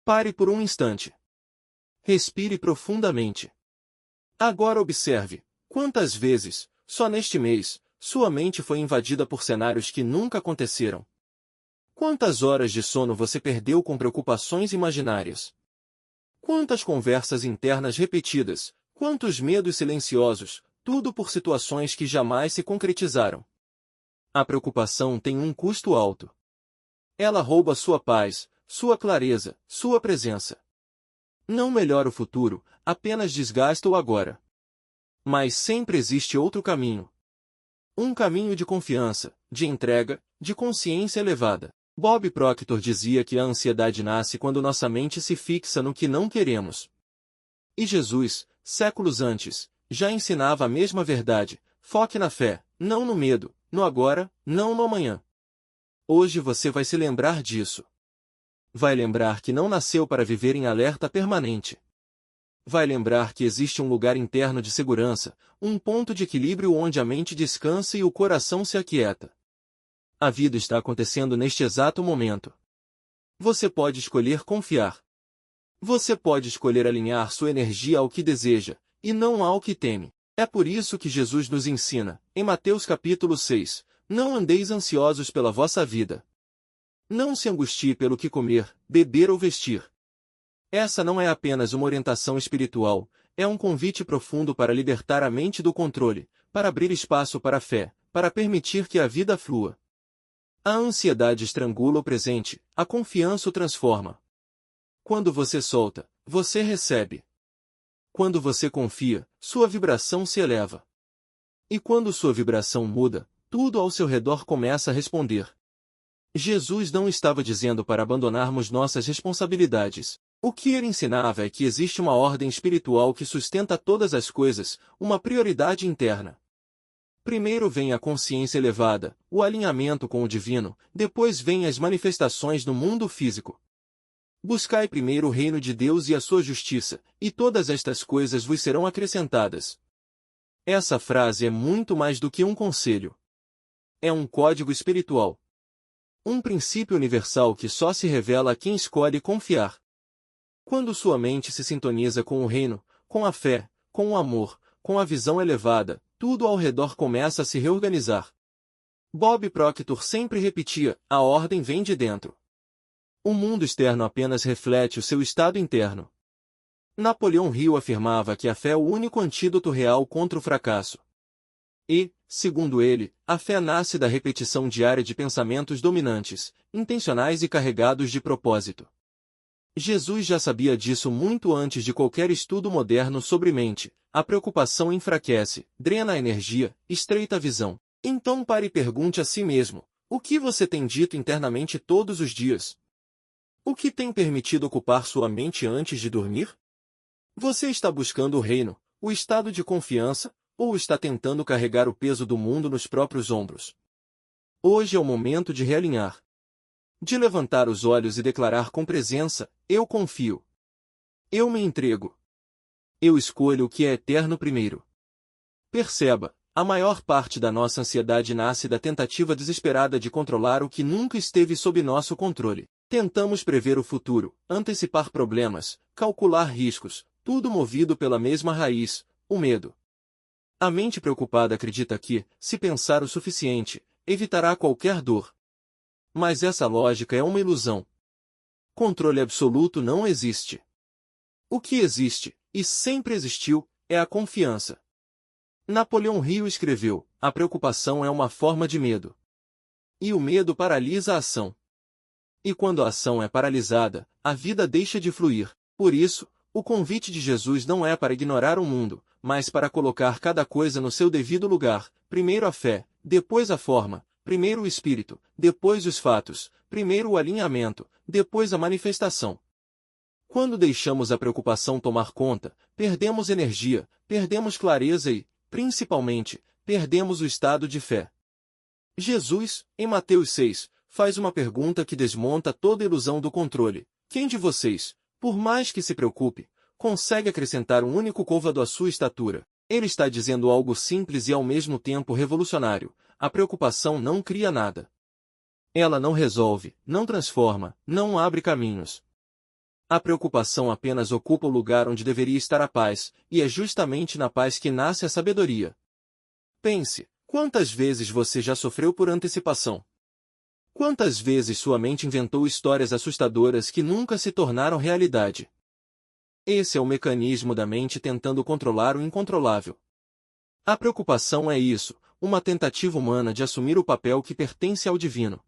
Pare por um instante. Respire profundamente. Agora observe, quantas vezes, só neste mês, sua mente foi invadida por cenários que nunca aconteceram. Quantas horas de sono você perdeu com preocupações imaginárias? Quantas conversas internas repetidas, quantos medos silenciosos, tudo por situações que jamais se concretizaram. A preocupação tem um custo alto. Ela rouba sua paz, sua clareza, sua presença. Não melhora o futuro, apenas desgasta o agora. Mas sempre existe outro caminho. Um caminho de confiança, de entrega, de consciência elevada. Bob Proctor dizia que a ansiedade nasce quando nossa mente se fixa no que não queremos. E Jesus, séculos antes, já ensinava a mesma verdade: foque na fé, não no medo, no agora, não no amanhã. Hoje você vai se lembrar disso. Vai lembrar que não nasceu para viver em alerta permanente. Vai lembrar que existe um lugar interno de segurança, um ponto de equilíbrio onde a mente descansa e o coração se aquieta. A vida está acontecendo neste exato momento. Você pode escolher confiar. Você pode escolher alinhar sua energia ao que deseja, e não ao que teme. É por isso que Jesus nos ensina, em Mateus capítulo 6, não andeis ansiosos pela vossa vida. Não se angustie pelo que comer, beber ou vestir. Essa não é apenas uma orientação espiritual, é um convite profundo para libertar a mente do controle, para abrir espaço para a fé, para permitir que a vida flua. A ansiedade estrangula o presente, a confiança o transforma. Quando você solta, você recebe. Quando você confia, sua vibração se eleva. E quando sua vibração muda, tudo ao seu redor começa a responder. Jesus não estava dizendo para abandonarmos nossas responsabilidades. O que ele ensinava é que existe uma ordem espiritual que sustenta todas as coisas, uma prioridade interna. Primeiro vem a consciência elevada, o alinhamento com o divino, depois vêm as manifestações no mundo físico. Buscai primeiro o reino de Deus e a sua justiça, e todas estas coisas vos serão acrescentadas. Essa frase é muito mais do que um conselho. É um código espiritual. Um princípio universal que só se revela a quem escolhe confiar. Quando sua mente se sintoniza com o reino, com a fé, com o amor, com a visão elevada, tudo ao redor começa a se reorganizar. Bob Proctor sempre repetia, a ordem vem de dentro. O mundo externo apenas reflete o seu estado interno. Napoleão Hill afirmava que a fé é o único antídoto real contra o fracasso. E, segundo ele, a fé nasce da repetição diária de pensamentos dominantes, intencionais e carregados de propósito. Jesus já sabia disso muito antes de qualquer estudo moderno sobre mente. A preocupação enfraquece, drena a energia, estreita a visão. Então pare e pergunte a si mesmo, o que você tem dito internamente todos os dias? O que tem permitido ocupar sua mente antes de dormir? Você está buscando o reino, o estado de confiança, ou está tentando carregar o peso do mundo nos próprios ombros? Hoje é o momento de realinhar. De levantar os olhos e declarar com presença, eu confio. Eu me entrego. Eu escolho o que é eterno primeiro. Perceba, a maior parte da nossa ansiedade nasce da tentativa desesperada de controlar o que nunca esteve sob nosso controle. Tentamos prever o futuro, antecipar problemas, calcular riscos, tudo movido pela mesma raiz, o medo. A mente preocupada acredita que, se pensar o suficiente, evitará qualquer dor. Mas essa lógica é uma ilusão. Controle absoluto não existe. O que existe, e sempre existiu, é a confiança. Napoleão Hill escreveu, a preocupação é uma forma de medo. E o medo paralisa a ação. E quando a ação é paralisada, a vida deixa de fluir. Por isso, o convite de Jesus não é para ignorar o mundo, mas para colocar cada coisa no seu devido lugar, primeiro a fé, depois a forma, primeiro o espírito, depois os fatos, primeiro o alinhamento, depois a manifestação. Quando deixamos a preocupação tomar conta, perdemos energia, perdemos clareza e, principalmente, perdemos o estado de fé. Jesus, em Mateus 6, faz uma pergunta que desmonta toda a ilusão do controle. Quem de vocês, por mais que se preocupe, consegue acrescentar um único côvado à sua estatura? Ele está dizendo algo simples e ao mesmo tempo revolucionário. A preocupação não cria nada. Ela não resolve, não transforma, não abre caminhos. A preocupação apenas ocupa o lugar onde deveria estar a paz, e é justamente na paz que nasce a sabedoria. Pense, quantas vezes você já sofreu por antecipação? Quantas vezes sua mente inventou histórias assustadoras que nunca se tornaram realidade? Esse é o mecanismo da mente tentando controlar o incontrolável. A preocupação é isso, uma tentativa humana de assumir o papel que pertence ao divino.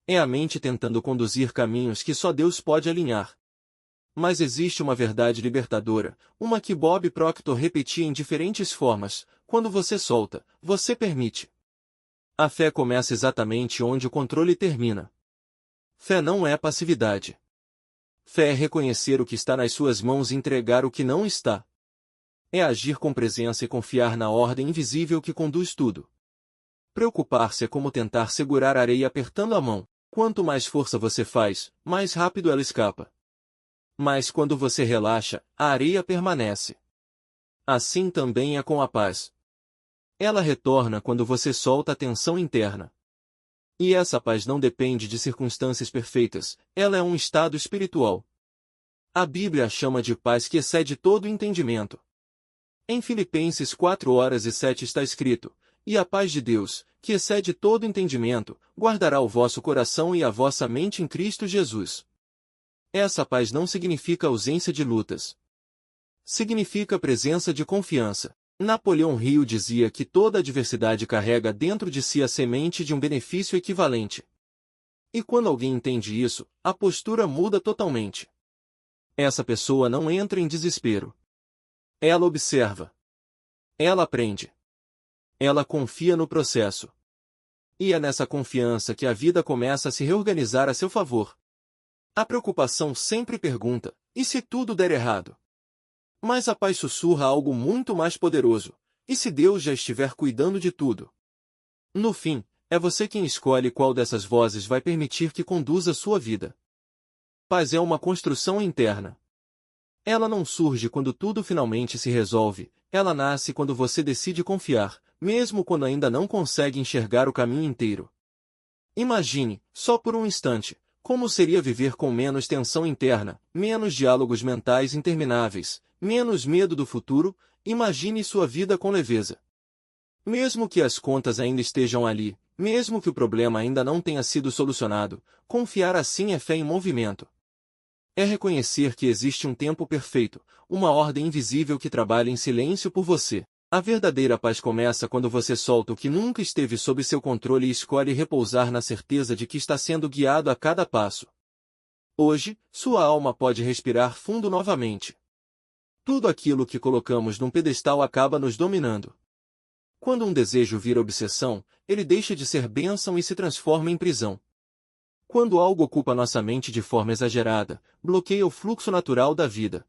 É a mente tentando conduzir caminhos que só Deus pode alinhar. Mas existe uma verdade libertadora, uma que Bob Proctor repetia em diferentes formas: quando você solta, você permite. A fé começa exatamente onde o controle termina. Fé não é passividade. Fé é reconhecer o que está nas suas mãos e entregar o que não está. É agir com presença e confiar na ordem invisível que conduz tudo. Preocupar-se é como tentar segurar a areia apertando a mão. Quanto mais força você faz, mais rápido ela escapa. Mas quando você relaxa, a areia permanece. Assim também é com a paz. Ela retorna quando você solta a tensão interna. E essa paz não depende de circunstâncias perfeitas, ela é um estado espiritual. A Bíblia a chama de paz que excede todo entendimento. Em Filipenses 4:7 está escrito: "E a paz de Deus, que excede todo entendimento, guardará o vosso coração e a vossa mente em Cristo Jesus." Essa paz não significa ausência de lutas. Significa presença de confiança. Napoleão Hill dizia que toda adversidade carrega dentro de si a semente de um benefício equivalente. E quando alguém entende isso, a postura muda totalmente. Essa pessoa não entra em desespero. Ela observa. Ela aprende. Ela confia no processo. E é nessa confiança que a vida começa a se reorganizar a seu favor. A preocupação sempre pergunta: e se tudo der errado? Mas a paz sussurra algo muito mais poderoso: e se Deus já estiver cuidando de tudo? No fim, é você quem escolhe qual dessas vozes vai permitir que conduza sua vida. Paz é uma construção interna. Ela não surge quando tudo finalmente se resolve, ela nasce quando você decide confiar, mesmo quando ainda não consegue enxergar o caminho inteiro. Imagine, só por um instante, como seria viver com menos tensão interna, menos diálogos mentais intermináveis, menos medo do futuro. Imagine sua vida com leveza. Mesmo que as contas ainda estejam ali, mesmo que o problema ainda não tenha sido solucionado, confiar assim é fé em movimento. É reconhecer que existe um tempo perfeito, uma ordem invisível que trabalha em silêncio por você. A verdadeira paz começa quando você solta o que nunca esteve sob seu controle e escolhe repousar na certeza de que está sendo guiado a cada passo. Hoje, sua alma pode respirar fundo novamente. Tudo aquilo que colocamos num pedestal acaba nos dominando. Quando um desejo vira obsessão, ele deixa de ser bênção e se transforma em prisão. Quando algo ocupa nossa mente de forma exagerada, bloqueia o fluxo natural da vida.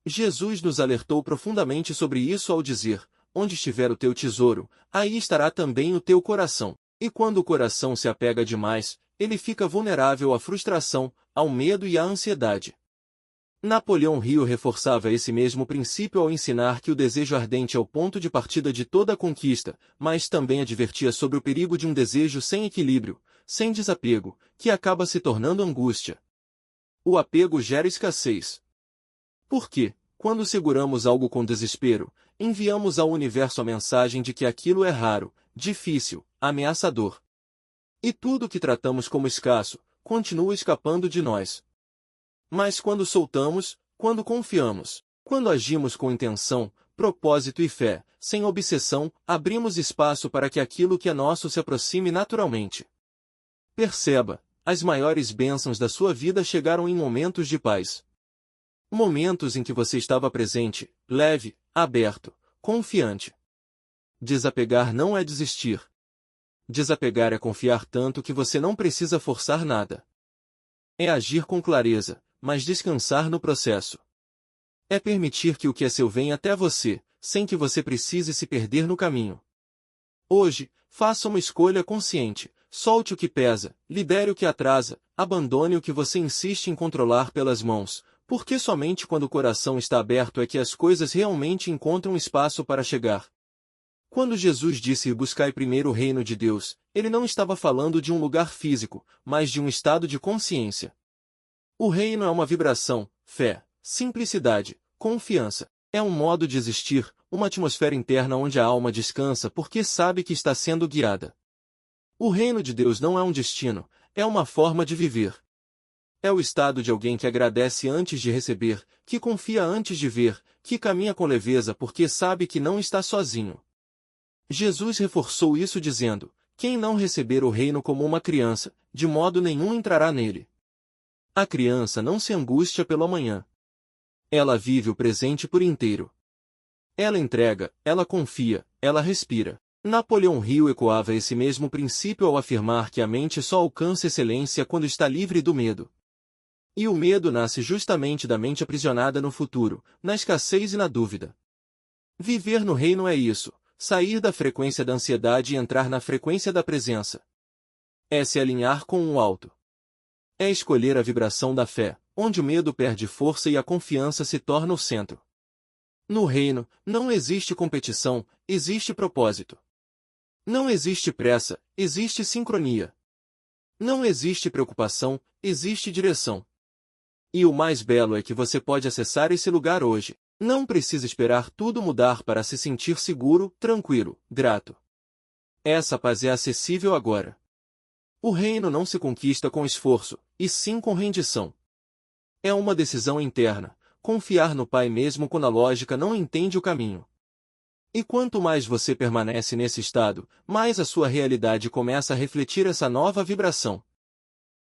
Jesus nos alertou profundamente sobre isso ao dizer: "Onde estiver o teu tesouro, aí estará também o teu coração." E quando o coração se apega demais, ele fica vulnerável à frustração, ao medo e à ansiedade. Napoleão Hill reforçava esse mesmo princípio ao ensinar que o desejo ardente é o ponto de partida de toda conquista, mas também advertia sobre o perigo de um desejo sem equilíbrio, sem desapego, que acaba se tornando angústia. O apego gera escassez. Porque, quando seguramos algo com desespero, enviamos ao universo a mensagem de que aquilo é raro, difícil, ameaçador. E tudo que tratamos como escasso, continua escapando de nós. Mas quando soltamos, quando confiamos, quando agimos com intenção, propósito e fé, sem obsessão, abrimos espaço para que aquilo que é nosso se aproxime naturalmente. Perceba, as maiores bênçãos da sua vida chegaram em momentos de paz. Momentos em que você estava presente, leve, aberto, confiante. Desapegar não é desistir. Desapegar é confiar tanto que você não precisa forçar nada. É agir com clareza, mas descansar no processo. É permitir que o que é seu venha até você, sem que você precise se perder no caminho. Hoje, faça uma escolha consciente. Solte o que pesa, libere o que atrasa, abandone o que você insiste em controlar pelas mãos, porque somente quando o coração está aberto é que as coisas realmente encontram espaço para chegar. Quando Jesus disse: "Buscai primeiro o reino de Deus", ele não estava falando de um lugar físico, mas de um estado de consciência. O reino é uma vibração, fé, simplicidade, confiança. É um modo de existir, uma atmosfera interna onde a alma descansa porque sabe que está sendo guiada. O reino de Deus não é um destino, é uma forma de viver. É o estado de alguém que agradece antes de receber, que confia antes de ver, que caminha com leveza porque sabe que não está sozinho. Jesus reforçou isso dizendo: quem não receber o reino como uma criança, de modo nenhum entrará nele. A criança não se angustia pelo amanhã. Ela vive o presente por inteiro. Ela entrega, ela confia, ela respira. Napoleão Hill ecoava esse mesmo princípio ao afirmar que a mente só alcança excelência quando está livre do medo. E o medo nasce justamente da mente aprisionada no futuro, na escassez e na dúvida. Viver no reino é isso, sair da frequência da ansiedade e entrar na frequência da presença. É se alinhar com o alto. É escolher a vibração da fé, onde o medo perde força e a confiança se torna o centro. No reino, não existe competição, existe propósito. Não existe pressa, existe sincronia. Não existe preocupação, existe direção. E o mais belo é que você pode acessar esse lugar hoje. Não precisa esperar tudo mudar para se sentir seguro, tranquilo, grato. Essa paz é acessível agora. O reino não se conquista com esforço, e sim com rendição. É uma decisão interna, confiar no Pai mesmo quando a lógica não entende o caminho. E quanto mais você permanece nesse estado, mais a sua realidade começa a refletir essa nova vibração.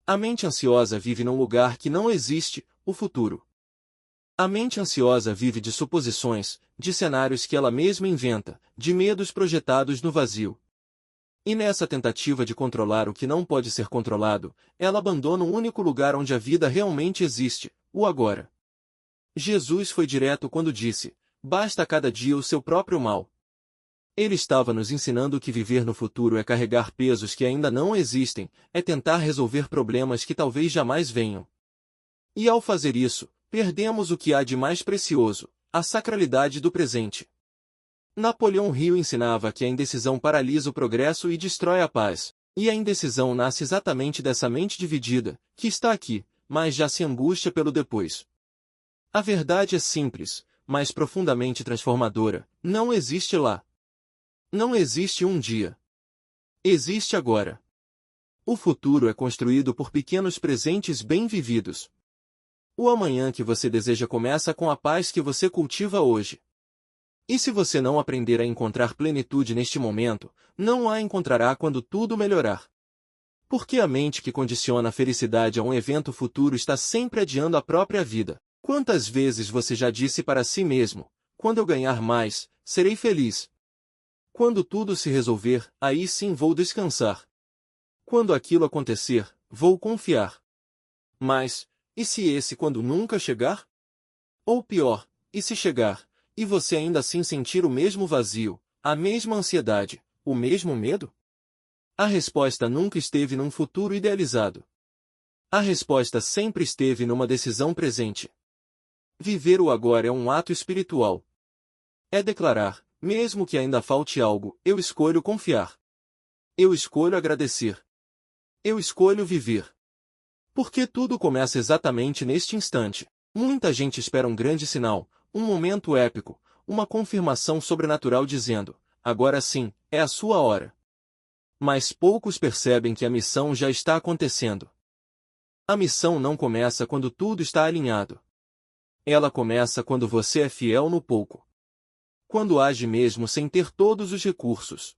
A mente ansiosa vive num lugar que não existe, o futuro. A mente ansiosa vive de suposições, de cenários que ela mesma inventa, de medos projetados no vazio. E nessa tentativa de controlar o que não pode ser controlado, ela abandona o único lugar onde a vida realmente existe, o agora. Jesus foi direto quando disse: basta a cada dia o seu próprio mal. Ele estava nos ensinando que viver no futuro é carregar pesos que ainda não existem, é tentar resolver problemas que talvez jamais venham. E ao fazer isso, perdemos o que há de mais precioso, a sacralidade do presente. Napoleão Hill ensinava que a indecisão paralisa o progresso e destrói a paz. E a indecisão nasce exatamente dessa mente dividida, que está aqui, mas já se angustia pelo depois. A verdade é simples, mas profundamente transformadora: não existe lá. Não existe um dia. Existe agora. O futuro é construído por pequenos presentes bem vividos. O amanhã que você deseja começa com a paz que você cultiva hoje. E se você não aprender a encontrar plenitude neste momento, não a encontrará quando tudo melhorar. Porque a mente que condiciona a felicidade a um evento futuro está sempre adiando a própria vida. Quantas vezes você já disse para si mesmo: quando eu ganhar mais, serei feliz. Quando tudo se resolver, aí sim vou descansar. Quando aquilo acontecer, vou confiar. Mas, e se esse quando nunca chegar? Ou pior, e se chegar, e você ainda assim sentir o mesmo vazio, a mesma ansiedade, o mesmo medo? A resposta nunca esteve num futuro idealizado. A resposta sempre esteve numa decisão presente. Viver o agora é um ato espiritual. É declarar: mesmo que ainda falte algo, eu escolho confiar. Eu escolho agradecer. Eu escolho viver. Porque tudo começa exatamente neste instante. Muita gente espera um grande sinal, um momento épico, uma confirmação sobrenatural dizendo: agora sim, é a sua hora. Mas poucos percebem que a missão já está acontecendo. A missão não começa quando tudo está alinhado. Ela começa quando você é fiel no pouco. Quando age mesmo sem ter todos os recursos.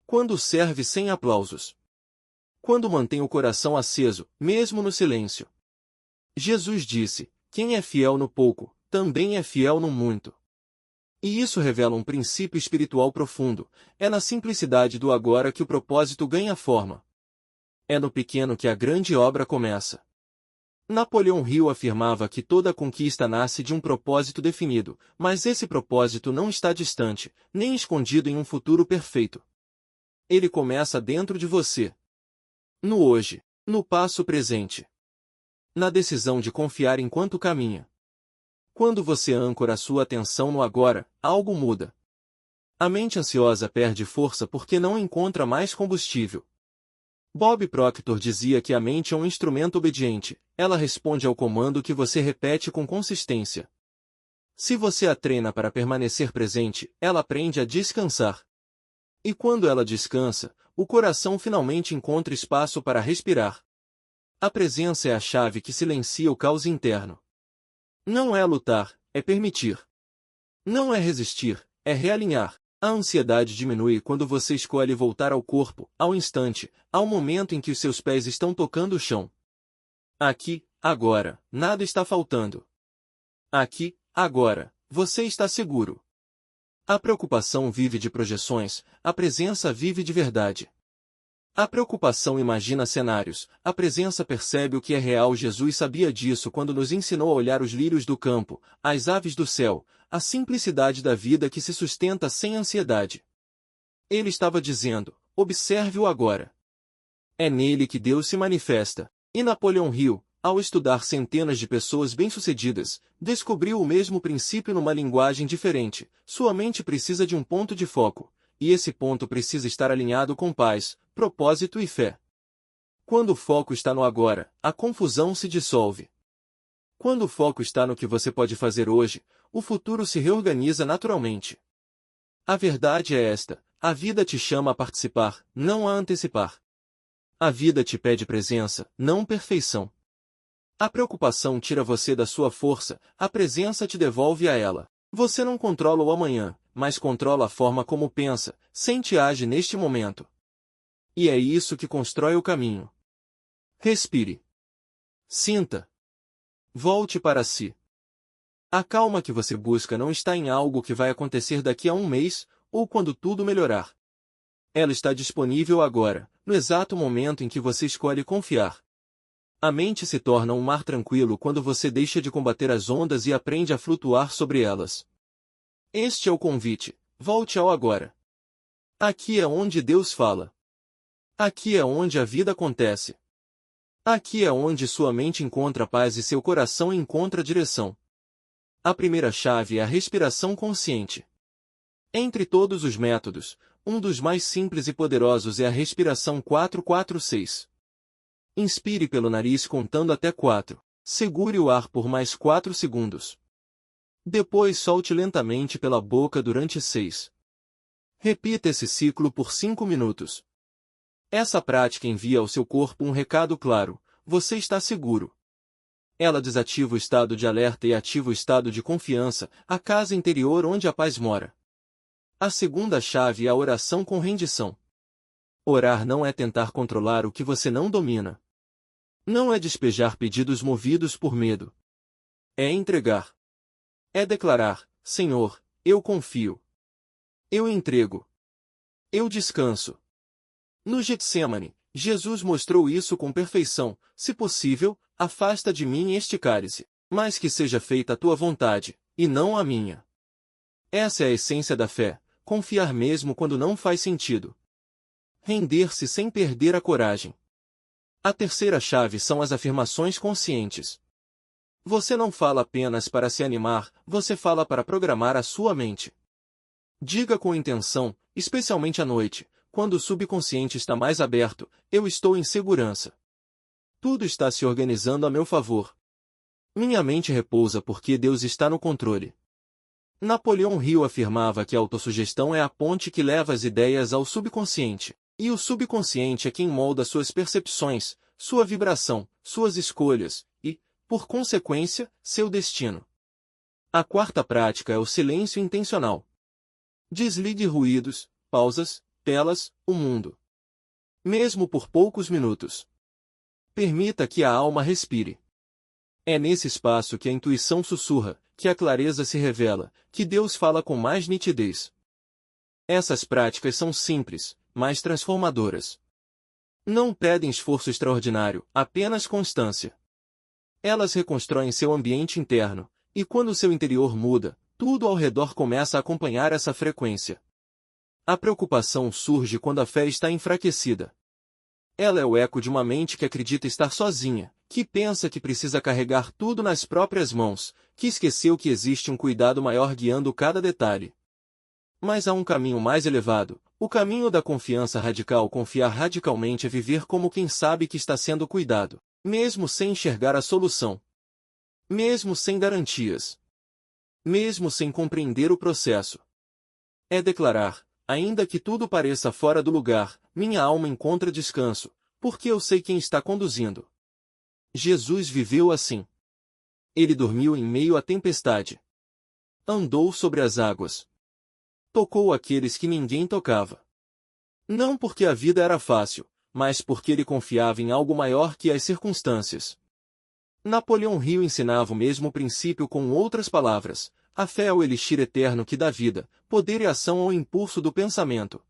Quando serve sem aplausos. Quando mantém o coração aceso, mesmo no silêncio. Jesus disse: quem é fiel no pouco, também é fiel no muito. E isso revela um princípio espiritual profundo: é na simplicidade do agora que o propósito ganha forma. É no pequeno que a grande obra começa. Napoleão Hill afirmava que toda conquista nasce de um propósito definido, mas esse propósito não está distante, nem escondido em um futuro perfeito. Ele começa dentro de você. No hoje, no passo presente. Na decisão de confiar enquanto caminha. Quando você âncora a sua atenção no agora, algo muda. A mente ansiosa perde força porque não encontra mais combustível. Bob Proctor dizia que a mente é um instrumento obediente, ela responde ao comando que você repete com consistência. Se você a treina para permanecer presente, ela aprende a descansar. E quando ela descansa, o coração finalmente encontra espaço para respirar. A presença é a chave que silencia o caos interno. Não é lutar, é permitir. Não é resistir, é realinhar. A ansiedade diminui quando você escolhe voltar ao corpo, ao instante, ao momento em que os seus pés estão tocando o chão. Aqui, agora, nada está faltando. Aqui, agora, você está seguro. A preocupação vive de projeções, a presença vive de verdade. A preocupação imagina cenários, a presença percebe o que é real. Jesus sabia disso quando nos ensinou a olhar os lírios do campo, as aves do céu, a simplicidade da vida que se sustenta sem ansiedade. Ele estava dizendo, observe-o agora. É nele que Deus se manifesta. E Napoleão Hill, ao estudar centenas de pessoas bem-sucedidas, descobriu o mesmo princípio numa linguagem diferente. Sua mente precisa de um ponto de foco, e esse ponto precisa estar alinhado com paz, propósito e fé. Quando o foco está no agora, a confusão se dissolve. Quando o foco está no que você pode fazer hoje, o futuro se reorganiza naturalmente. A verdade é esta: a vida te chama a participar, não a antecipar. A vida te pede presença, não perfeição. A preocupação tira você da sua força, a presença te devolve a ela. Você não controla o amanhã, mas controla a forma como pensa, sente e age neste momento. E é isso que constrói o caminho. Respire. Sinta. Volte para si. A calma que você busca não está em algo que vai acontecer daqui a um mês, ou quando tudo melhorar. Ela está disponível agora, no exato momento em que você escolhe confiar. A mente se torna um mar tranquilo quando você deixa de combater as ondas e aprende a flutuar sobre elas. Este é o convite: volte ao agora. Aqui é onde Deus fala. Aqui é onde a vida acontece. Aqui é onde sua mente encontra paz e seu coração encontra direção. A primeira chave é a respiração consciente. Entre todos os métodos, um dos mais simples e poderosos é a respiração 4-4-6. Inspire pelo nariz contando até 4. Segure o ar por mais 4 segundos. Depois solte lentamente pela boca durante 6. Repita esse ciclo por 5 minutos. Essa prática envia ao seu corpo um recado claro: você está seguro. Ela desativa o estado de alerta e ativa o estado de confiança, a casa interior onde a paz mora. A segunda chave é a oração com rendição. Orar não é tentar controlar o que você não domina. Não é despejar pedidos movidos por medo. É entregar. É declarar: Senhor, eu confio. Eu entrego. Eu descanso. No Getsemane, Jesus mostrou isso com perfeição: se possível, afasta de mim este cálice, mas que seja feita a tua vontade, e não a minha. Essa é a essência da fé: confiar mesmo quando não faz sentido. Render-se sem perder a coragem. A terceira chave são as afirmações conscientes. Você não fala apenas para se animar, você fala para programar a sua mente. Diga com intenção, especialmente à noite, quando o subconsciente está mais aberto: eu estou em segurança. Tudo está se organizando a meu favor. Minha mente repousa porque Deus está no controle. Napoleão Hill afirmava que a autossugestão é a ponte que leva as ideias ao subconsciente, e o subconsciente é quem molda suas percepções, sua vibração, suas escolhas, e, por consequência, seu destino. A quarta prática é o silêncio intencional. Desligue ruídos, pausas, telas, o mundo. Mesmo por poucos minutos. Permita que a alma respire. É nesse espaço que a intuição sussurra, que a clareza se revela, que Deus fala com mais nitidez. Essas práticas são simples, mas transformadoras. Não pedem esforço extraordinário, apenas constância. Elas reconstroem seu ambiente interno, e quando seu interior muda, tudo ao redor começa a acompanhar essa frequência. A preocupação surge quando a fé está enfraquecida. Ela é o eco de uma mente que acredita estar sozinha, que pensa que precisa carregar tudo nas próprias mãos, que esqueceu que existe um cuidado maior guiando cada detalhe. Mas há um caminho mais elevado, O caminho da confiança radical. Confiar radicalmente é viver como quem sabe que está sendo cuidado, mesmo sem enxergar a solução, mesmo sem garantias, mesmo sem compreender o processo. É declarar, ainda que tudo pareça fora do lugar, minha alma encontra descanso, porque eu sei quem está conduzindo. Jesus viveu assim. Ele dormiu em meio à tempestade. Andou sobre as águas. Tocou aqueles que ninguém tocava. Não porque a vida era fácil, mas porque ele confiava em algo maior que as circunstâncias. Napoleão Hill ensinava o mesmo princípio com outras palavras: a fé é o elixir eterno que dá vida, poder e ação ao impulso do pensamento.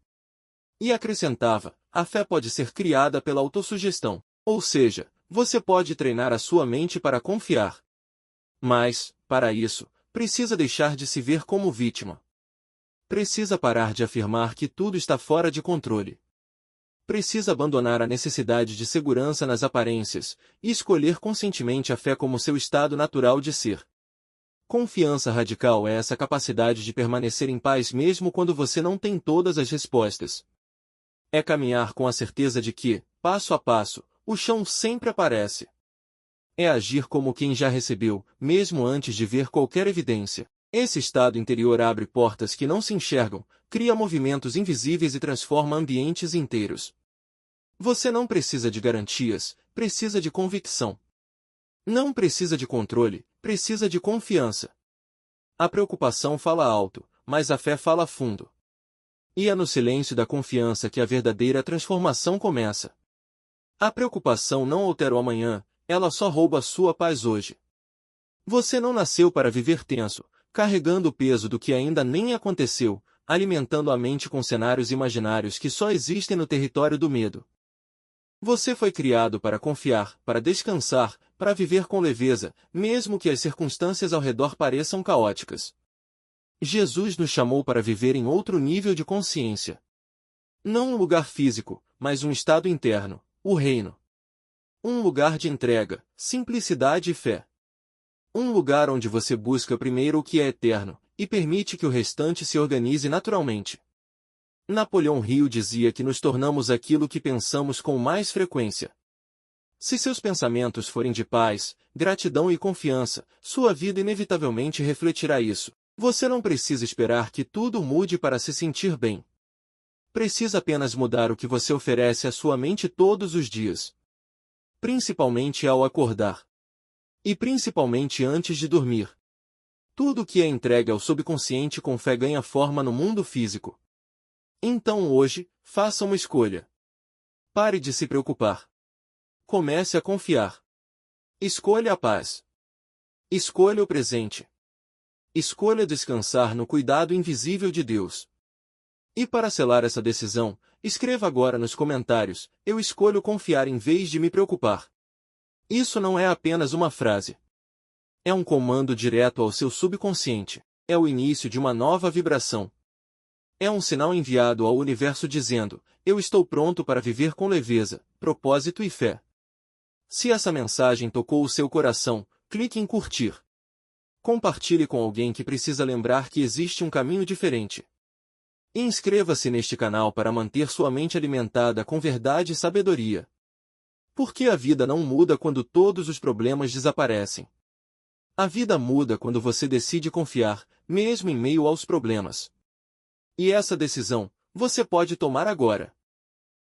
E acrescentava, a fé pode ser criada pela autossugestão, ou seja, você pode treinar a sua mente para confiar. Mas, para isso, precisa deixar de se ver como vítima. Precisa parar de afirmar que tudo está fora de controle. Precisa abandonar a necessidade de segurança nas aparências e escolher conscientemente a fé como seu estado natural de ser. Confiança radical é essa capacidade de permanecer em paz mesmo quando você não tem todas as respostas. É caminhar com a certeza de que, passo a passo, o chão sempre aparece. É agir como quem já recebeu, mesmo antes de ver qualquer evidência. Esse estado interior abre portas que não se enxergam, cria movimentos invisíveis e transforma ambientes inteiros. Você não precisa de garantias, precisa de convicção. Não precisa de controle, precisa de confiança. A preocupação fala alto, mas a fé fala fundo. E é no silêncio da confiança que a verdadeira transformação começa. A preocupação não altera o amanhã, ela só rouba sua paz hoje. Você não nasceu para viver tenso, carregando o peso do que ainda nem aconteceu, alimentando a mente com cenários imaginários que só existem no território do medo. Você foi criado para confiar, para descansar, para viver com leveza, mesmo que as circunstâncias ao redor pareçam caóticas. Jesus nos chamou para viver em outro nível de consciência. Não um lugar físico, mas um estado interno, o reino. Um lugar de entrega, simplicidade e fé. Um lugar onde você busca primeiro o que é eterno, e permite que o restante se organize naturalmente. Napoleão Hill dizia que nos tornamos aquilo que pensamos com mais frequência. Se seus pensamentos forem de paz, gratidão e confiança, sua vida inevitavelmente refletirá isso. Você não precisa esperar que tudo mude para se sentir bem. Precisa apenas mudar o que você oferece à sua mente todos os dias. Principalmente ao acordar. E principalmente antes de dormir. Tudo o que é entregue ao subconsciente com fé ganha forma no mundo físico. Então hoje, faça uma escolha. Pare de se preocupar. Comece a confiar. Escolha a paz. Escolha o presente. Escolha descansar no cuidado invisível de Deus. E para selar essa decisão, escreva agora nos comentários: eu escolho confiar em vez de me preocupar. Isso não é apenas uma frase. É um comando direto ao seu subconsciente. É o início de uma nova vibração. É um sinal enviado ao universo dizendo: eu estou pronto para viver com leveza, propósito e fé. Se essa mensagem tocou o seu coração, clique em curtir. Compartilhe com alguém que precisa lembrar que existe um caminho diferente. E inscreva-se neste canal para manter sua mente alimentada com verdade e sabedoria. Porque a vida não muda quando todos os problemas desaparecem. A vida muda quando você decide confiar, mesmo em meio aos problemas. E essa decisão, você pode tomar agora.